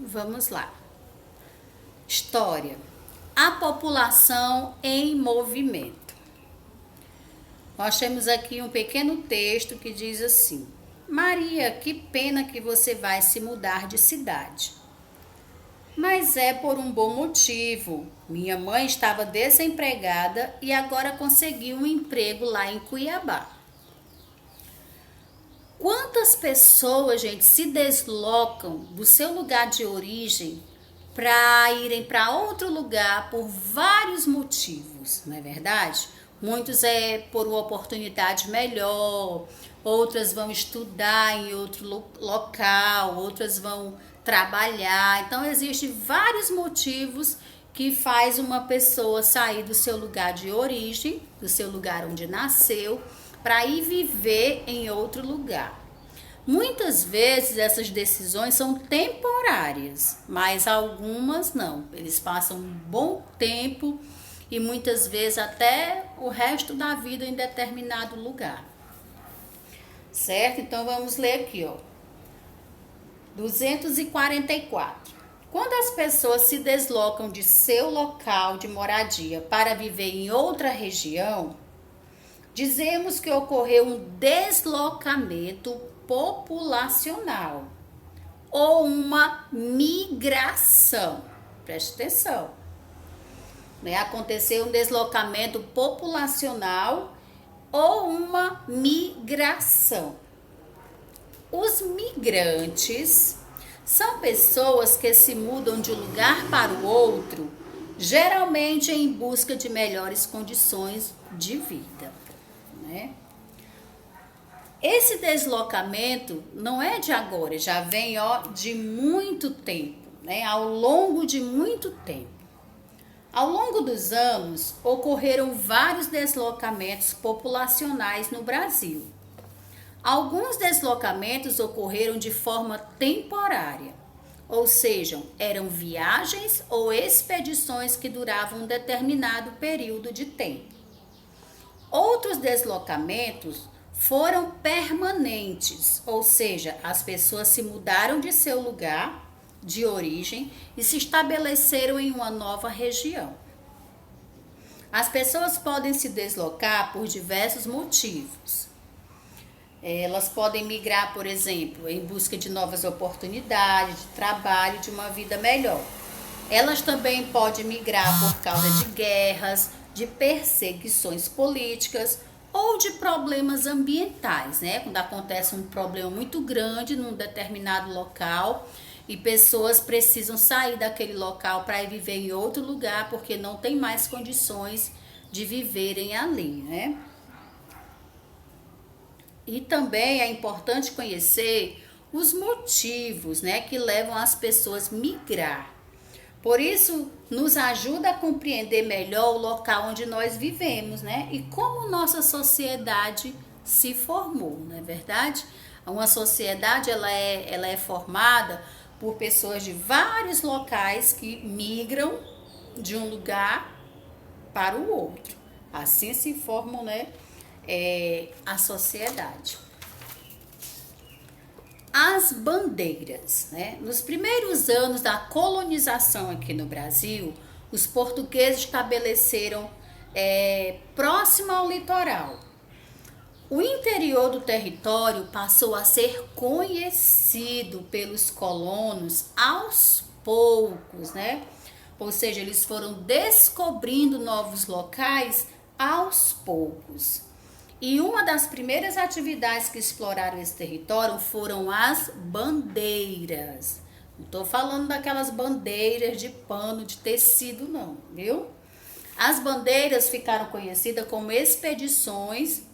Vamos lá. História. A população em movimento. Nós temos aqui um pequeno texto que diz assim: Maria, que pena que você vai se mudar de cidade. Mas é por um bom motivo. Minha mãe estava desempregada e agora conseguiu um emprego lá em Cuiabá. Quantas pessoas, gente, se deslocam do seu lugar de origem para irem para outro lugar por vários motivos, não é verdade? Muitos é por uma oportunidade melhor, outras vão estudar em outro local, outras vão trabalhar. Então existem vários motivos que faz uma pessoa sair do seu lugar de origem, do seu lugar onde nasceu, para ir viver em outro lugar. Muitas vezes essas decisões são temporárias, mas algumas não. Eles passam um bom tempo e muitas vezes até o resto da vida em determinado lugar. Certo? Então vamos ler aqui, ó. 244. Quando as pessoas se deslocam de seu local de moradia para viver em outra região, dizemos que ocorreu um deslocamento populacional ou uma migração. Preste atenção. Aconteceu um deslocamento populacional ou uma migração. Os migrantes são pessoas que se mudam de um lugar para o outro, geralmente em busca de melhores condições de vida, né? Esse deslocamento não é de agora, já vem de muito tempo, né? Ao longo de muito tempo. Ao longo dos anos, ocorreram vários deslocamentos populacionais no Brasil. Alguns deslocamentos ocorreram de forma temporária, ou seja, eram viagens ou expedições que duravam um determinado período de tempo. Outros deslocamentos foram permanentes, ou seja, as pessoas se mudaram de seu lugar de origem e se estabeleceram em uma nova região. As pessoas podem se deslocar por diversos motivos. Elas podem migrar, por exemplo, em busca de novas oportunidades, de trabalho, de uma vida melhor. Elas também podem migrar por causa de guerras, de perseguições políticas ou de problemas ambientais, né? Quando acontece um problema muito grande num determinado local e pessoas precisam sair daquele local para ir viver em outro lugar porque não tem mais condições de viverem ali, né? E também é importante conhecer os motivos, né, que levam as pessoas a migrar. Por isso, nos ajuda a compreender melhor o local onde nós vivemos, né? E como nossa sociedade se formou, não é verdade? Uma sociedade, ela é formada por pessoas de vários locais que migram de um lugar para o outro. Assim se formam, né, a sociedade. As bandeiras, né? Nos primeiros anos da colonização aqui no Brasil, os portugueses estabeleceram próximo ao litoral. O interior do território passou a ser conhecido pelos colonos aos poucos, né? Ou seja, eles foram descobrindo novos locais aos poucos. E uma das primeiras atividades que exploraram esse território foram as bandeiras. Não estou falando daquelas bandeiras de pano, de tecido, não, viu? As bandeiras ficaram conhecidas como expedições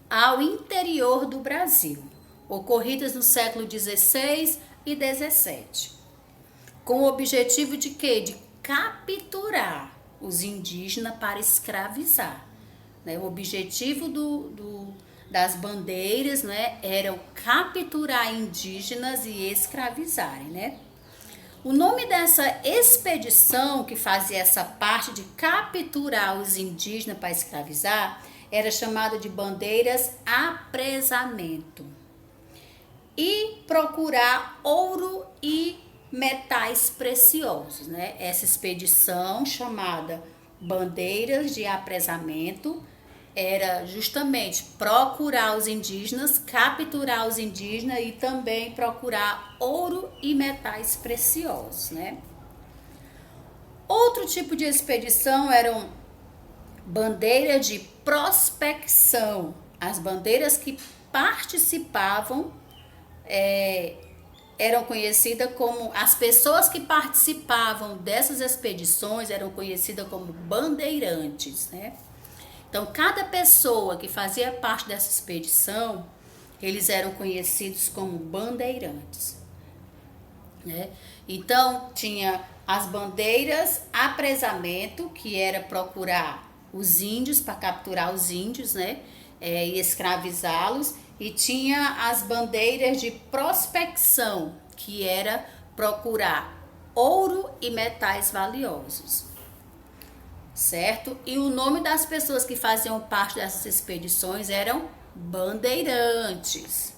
ao interior do Brasil, ocorridas no século XVI e XVII, com o objetivo de quê? De capturar os indígenas para escravizar. O objetivo das bandeiras, né, era capturar indígenas e escravizarem, né? O nome dessa expedição que fazia essa parte de capturar os indígenas para escravizar era chamada de bandeiras apresamento. E procurar ouro e metais preciosos, né? Essa expedição, chamada Bandeiras de Apresamento, era justamente procurar os indígenas, capturar os indígenas e também procurar ouro e metais preciosos, né? Outro tipo de expedição eram bandeiras de prospecção. As bandeiras que participavam eram conhecidas como, as pessoas que participavam dessas expedições eram conhecidas como bandeirantes, né? Então, cada pessoa que fazia parte dessa expedição, eles eram conhecidos como bandeirantes, né? Então, tinha as bandeiras apresamento, que era procurar os índios, para capturar os índios, né? E escravizá-los. E tinha as bandeiras de prospecção, que era procurar ouro e metais valiosos, certo? E o nome das pessoas que faziam parte dessas expedições eram bandeirantes,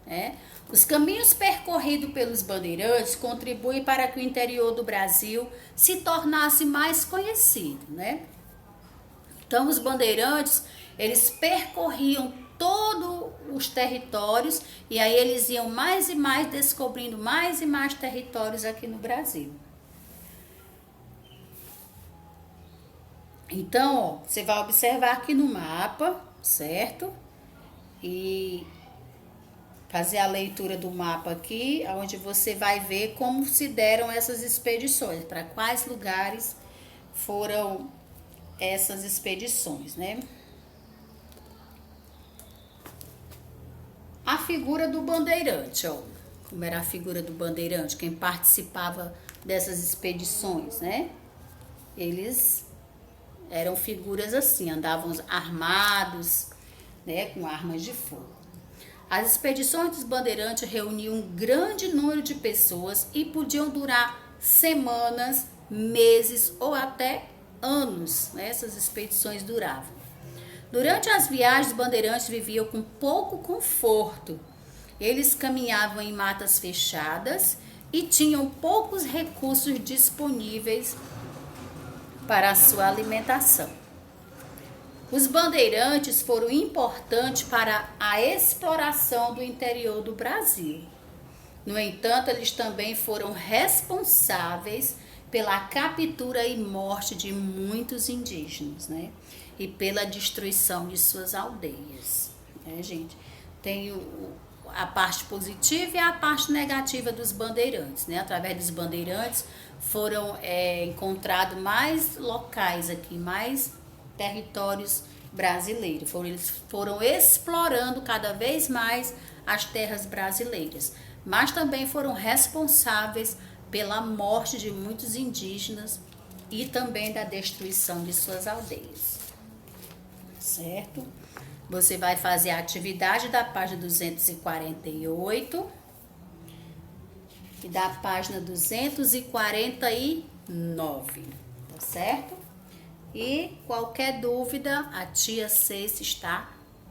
né? Os caminhos percorridos pelos bandeirantes contribuem para que o interior do Brasil se tornasse mais conhecido, né? Então, os bandeirantes, eles percorriam todos os territórios e aí eles iam mais e mais descobrindo mais e mais territórios aqui no Brasil. Então, ó, você vai observar aqui no mapa, certo? E fazer a leitura do mapa aqui, onde você vai ver como se deram essas expedições, para quais lugares foram essas expedições, né? A figura do bandeirante, ó, como era a figura do bandeirante, quem participava dessas expedições, né? Eles eram figuras assim, andavam armados, né, com armas de fogo. As expedições dos bandeirantes reuniam um grande número de pessoas e podiam durar semanas, meses ou até anos, né? Essas expedições duravam. Durante as viagens, os bandeirantes viviam com pouco conforto. Eles caminhavam em matas fechadas e tinham poucos recursos disponíveis para a sua alimentação. Os bandeirantes foram importantes para a exploração do interior do Brasil. No entanto, eles também foram responsáveis pela captura e morte de muitos indígenas, né? E pela destruição de suas aldeias, né, gente? Tem a parte positiva e a parte negativa dos bandeirantes, né? Através dos bandeirantes foram encontrados mais locais aqui, mais territórios brasileiros. Eles foram explorando cada vez mais as terras brasileiras, mas também foram responsáveis pela morte de muitos indígenas e também da destruição de suas aldeias, certo? Você vai fazer a atividade da página 248 e da página 249, tá certo? E qualquer dúvida, a tia Ceci está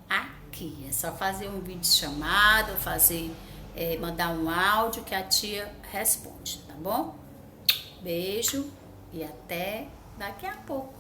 aqui. É só fazer um vídeo chamado, mandar um áudio que a tia responde, tá bom? Beijo e até daqui a pouco.